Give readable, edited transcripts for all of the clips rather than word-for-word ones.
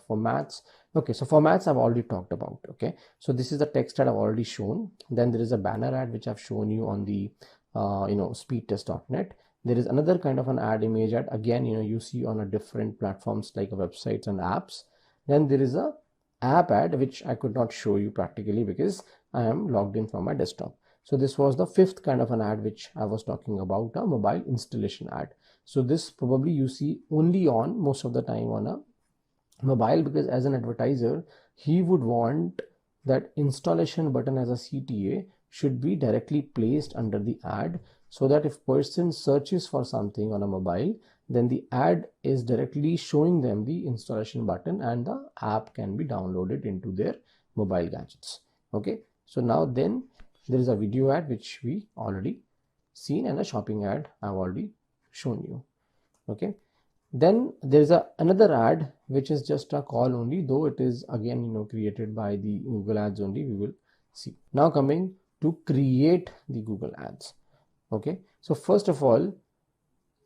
formats. Okay, so formats I've already talked about. Okay, so this is the text ad I've already shown. Then there is a banner ad which I've shown you on the speedtest.net. There is another kind of an ad, image ad, again you see on a different platforms like websites and apps. Then there is a app ad which I could not show you practically because I am logged in from my desktop. So this was the fifth kind of an ad which I was talking about, a mobile installation ad. So this probably you see only on most of the time on a mobile, because as an advertiser he would want that installation button as a CTA should be directly placed under the ad, so that if person searches for something on a mobile, then the ad is directly showing them the installation button and the app can be downloaded into their mobile gadgets. Okay, so now then there is a video ad which we already seen and a shopping ad I've already shown you. Okay, then there is another ad which is just a call only, though it is again created by the Google Ads only. We will see. Now coming to create the Google Ads. Okay, so first of all,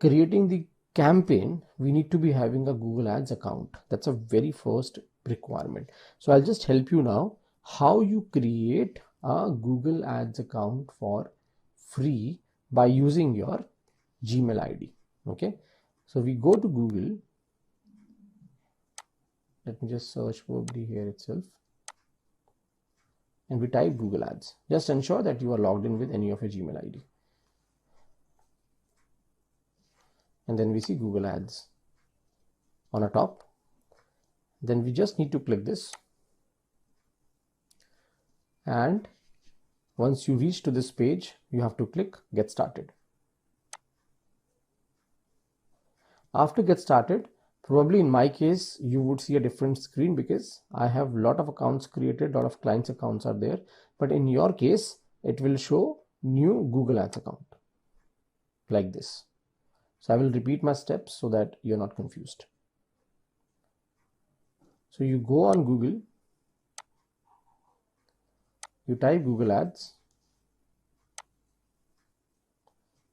creating the campaign, we need to be having a Google Ads account. That's a very first requirement. So I'll just help you now how you create a Google Ads account for free by using your Gmail ID. Okay, so we go to Google. Let me just search probably here itself, and we type Google Ads. Just ensure that you are logged in with any of your Gmail ID. And then we see Google Ads on a top. Then we just need to click this, and once you reach to this page, you have to click Get Started. After Get Started, probably in my case you would see a different screen because I have a lot of accounts created, a lot of clients accounts are there, but in your case it will show new Google Ads account like this. So I will repeat my steps so that you're not confused. So you go on Google, you type Google Ads,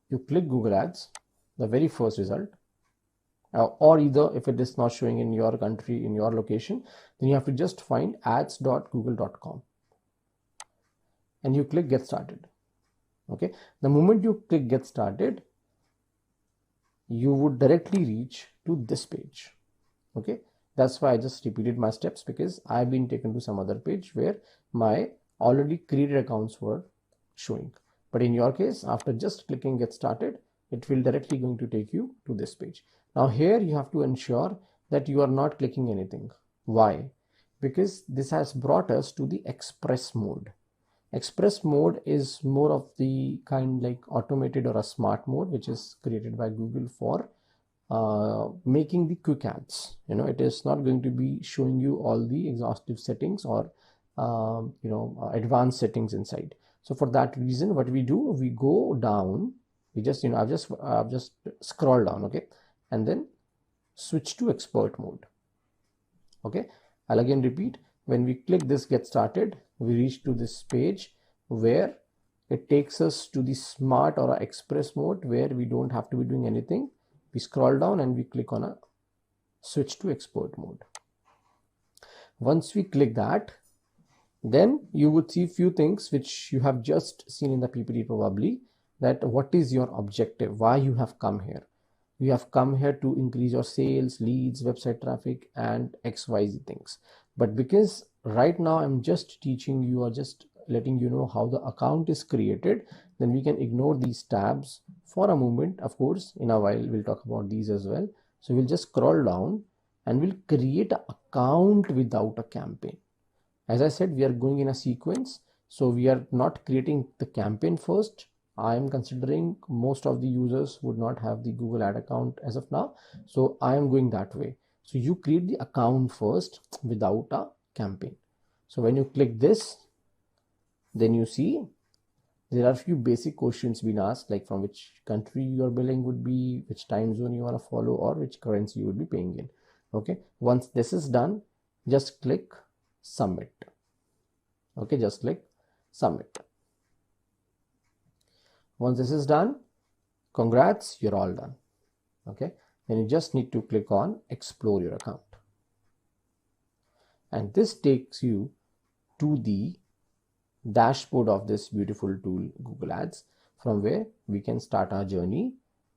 you click Google Ads, the very first result, or either if it is not showing in your country, in your location, then you have to just find ads.google.com and you click Get Started. Okay, the moment you click Get Started, you would directly reach to this page. Okay, that's why I just repeated my steps, because I've been taken to some other page where my already created accounts were showing. But in your case, after just clicking Get Started, it will directly going to take you to this page. Now here you have to ensure that you are not clicking anything. Why? Because this has brought us to the express mode. Express mode is more of the kind like automated or a smart mode, which is created by Google for making the quick ads. It is not going to be showing you all the exhaustive settings or advanced settings inside. So for that reason, what we do, we go down, we just I've just scrolled down, okay, and then switch to expert mode. Okay, I'll again repeat. When we click this Get Started, we reach to this page where it takes us to the smart or express mode where we don't have to be doing anything. We scroll down and we click on a switch to expert mode. Once we click that, then you would see few things which you have just seen in the PPT probably, that what is your objective, why you have come here. You have come here to increase your sales, leads, website traffic, and XYZ things. But because right now I'm just teaching you or just letting you know how the account is created, then we can ignore these tabs for a moment. Of course, in a while we'll talk about these as well. So we'll just scroll down and we'll create an account without a campaign. As I said, we are going in a sequence. So we are not creating the campaign first. I am considering most of the users would not have the Google Ad account as of now. So I am going that way. So you create the account first without a campaign. So when you click this, then you see there are a few basic questions being asked, like from which country your billing would be, which time zone you want to follow, or which currency you would be paying in. Okay, once this is done, just click Submit. Okay, just click Submit. Once this is done, congrats, you're all done. Okay, then you just need to click on Explore Your Account. and this takes you to the dashboard of this beautiful tool Google Ads, from where we can start our journey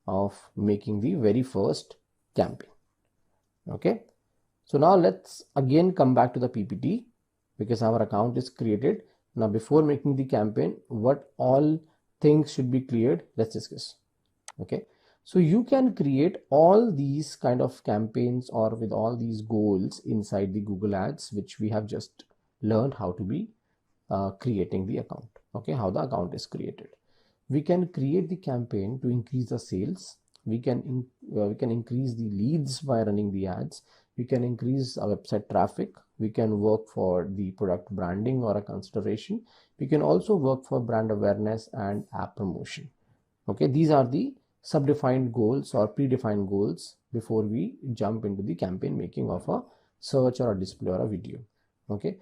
of making the very first campaign. Okay, so now let's again come back to the PPT, because our account is created. Now before making the campaign, what all things should be cleared, let's discuss. Okay, so you can create all these kind of campaigns or with all these goals inside the Google Ads, which we have just learned how to be creating the account. Okay, how the account is created. We can create the campaign to increase the sales. We can increase the leads by running the ads. We can increase our website traffic. We can work for the product branding or a consideration. We can also work for brand awareness and app promotion. Okay, these are the subdefined goals or predefined goals before we jump into the campaign making of a search or a display or a video. Okay,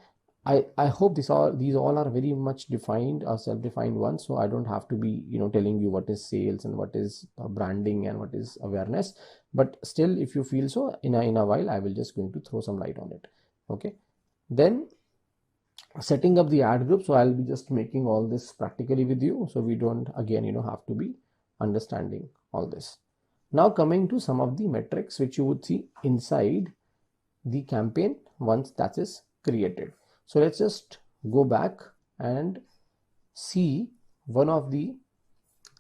I hope these all are very much defined or self-defined ones, so I don't have to be telling you what is sales and what is branding and what is awareness. But still, if you feel so, in a while I will just going to throw some light on it. Okay, then setting up the ad group. So I'll be just making all this practically with you, so we don't again have to be understanding all this. Now coming to some of the metrics which you would see inside the campaign once that is created. So let's just go back and see one of the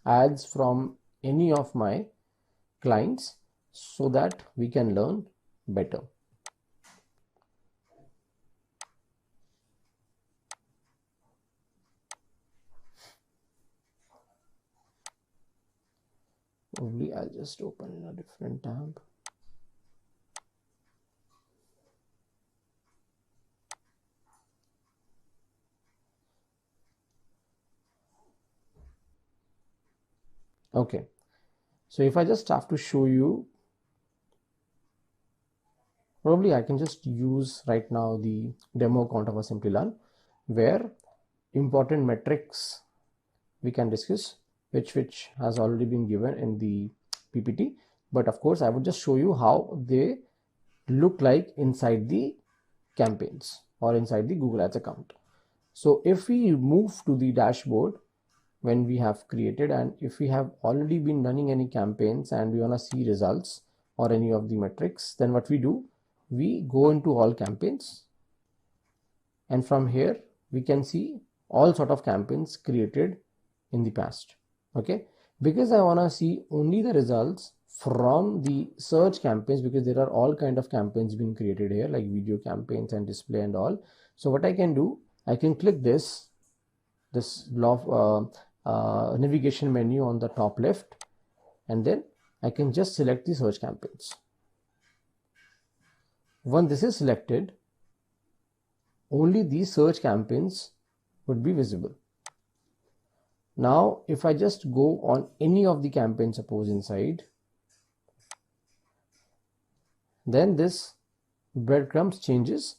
ads from any of my clients so that we can learn better. Probably I'll just open in a different tab. Okay, so if I just have to show you, probably I can just use right now the demo account of a Simplilearn, where important metrics we can discuss, which has already been given in the PPT. But of course, I would just show you how they look like inside the campaigns or inside the Google Ads account. So if we move to the dashboard when we have created, and if we have already been running any campaigns and we want to see results or any of the metrics, then what we do, we go into all campaigns, and from here we can see all sort of campaigns created in the past. Okay, because I want to see only the results from the search campaigns, because there are all kind of campaigns being created here, like video campaigns and display and all. So what I can do, I can click this navigation menu on the top left, and then I can just select the search campaigns. Once this is selected, only these search campaigns would be visible. Now if I just go on any of the campaigns, suppose inside, then this breadcrumbs changes.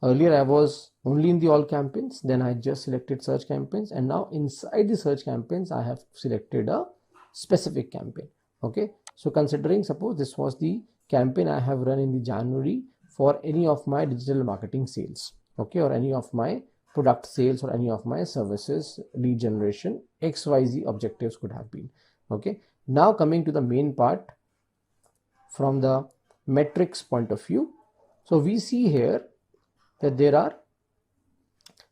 Earlier I was only in the all campaigns, then I just selected search campaigns, and now inside the search campaigns I have selected a specific campaign. Okay, so considering, suppose this was the campaign I have run in the January for any of my digital marketing sales, okay, or any of my product sales or any of my services, lead generation, XYZ objectives could have been. Okay, now coming to the main part from the metrics point of view. So we see here that there are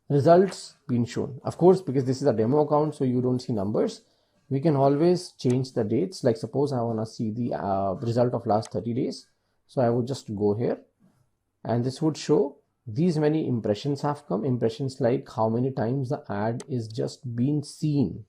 results being shown. Of course, because this is a demo account, so you don't see numbers. We can always change the dates. Like suppose I want to see the result of last 30 days. So I would just go here, and this would show these many impressions have come. Impressions like how many times the ad is just been seen.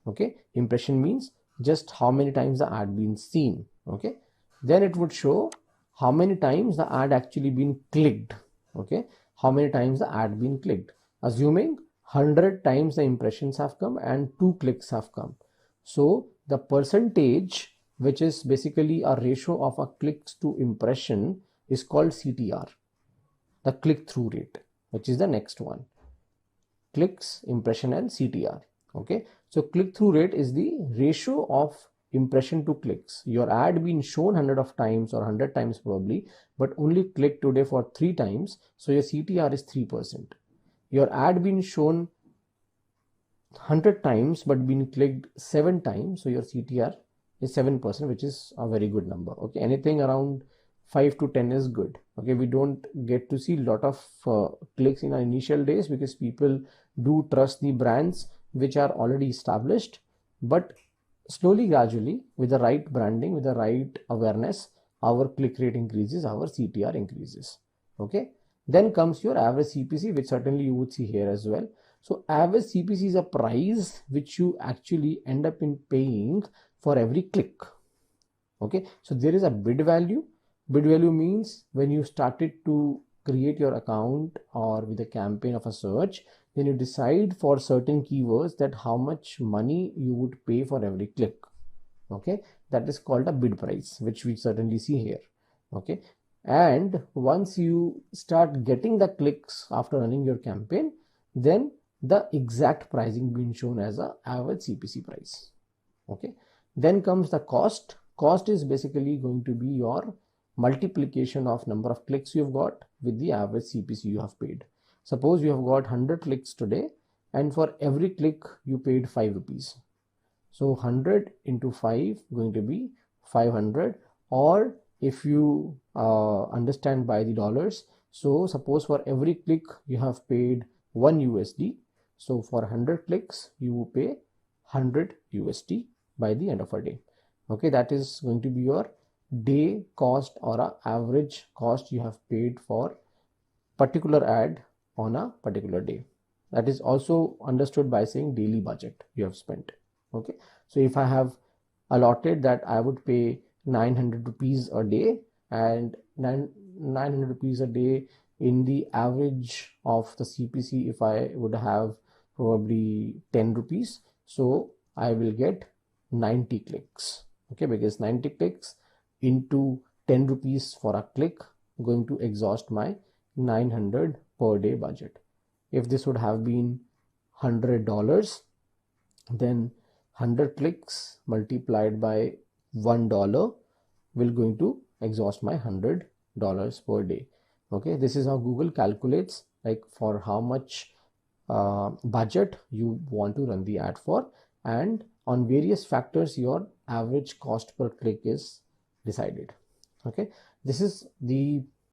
Okay, impression means just how many times the ad been seen. Okay, then it would show how many times the ad actually been clicked. Okay, how many times the ad been clicked. Assuming 100 times the impressions have come and 2 clicks have come. So the percentage, which is basically a ratio of a clicks to impression, is called CTR, the click-through rate, which is the next one. Clicks, impression and CTR. Okay, so click-through rate is the ratio of impression to clicks. Your ad been shown 100 of times or 100 times probably, but only clicked today for 3 times, so your CTR is 3%. Your ad been shown 100 times but been clicked 7 times, so your CTR is 7%, which is a very good number. Okay, anything around 5 to 10 is good. Okay, we don't get to see a lot of clicks in our initial days because people do trust the brands which are already established, but slowly, gradually, with the right branding, with the right awareness, our click rate increases, our CTR increases. Okay, then comes your average CPC, which certainly you would see here as well. So average CPC is a price which you actually end up in paying for every click. Okay, so there is a bid value. Bid value means when you started to create your account or with a campaign of a search, then you decide for certain keywords that how much money you would pay for every click. Okay, that is called a bid price, which we certainly see here. Okay, and once you start getting the clicks after running your campaign, then the exact pricing being shown as a average CPC price. Okay, then comes the cost. Cost is basically going to be your multiplication of number of clicks you've got with the average CPC you have paid. Suppose you have got 100 clicks today, and for every click you paid 5 rupees. So 100 into 5 going to be 500, or if you understand by the dollars, so suppose for every click you have paid 1 USD. So for 100 clicks you will pay 100 USD by the end of a day. Okay, that is going to be your day cost or a average cost you have paid for particular ad on a particular day. That is also understood by saying daily budget you have spent. Okay, so if I have allotted that I would pay 900 rupees a day, and 900 rupees a day in the average of the CPC, if I would have probably 10 rupees, so I will get 90 clicks. Okay, because 90 clicks into 10 rupees for a click going to exhaust my 900 per day budget. If this would have been $100, then 100 clicks multiplied by $1 will going to exhaust my $100 per day. Okay, this is how Google calculates like for how much budget you want to run the ad for, and on various factors your average cost per click is decided. Okay, this is the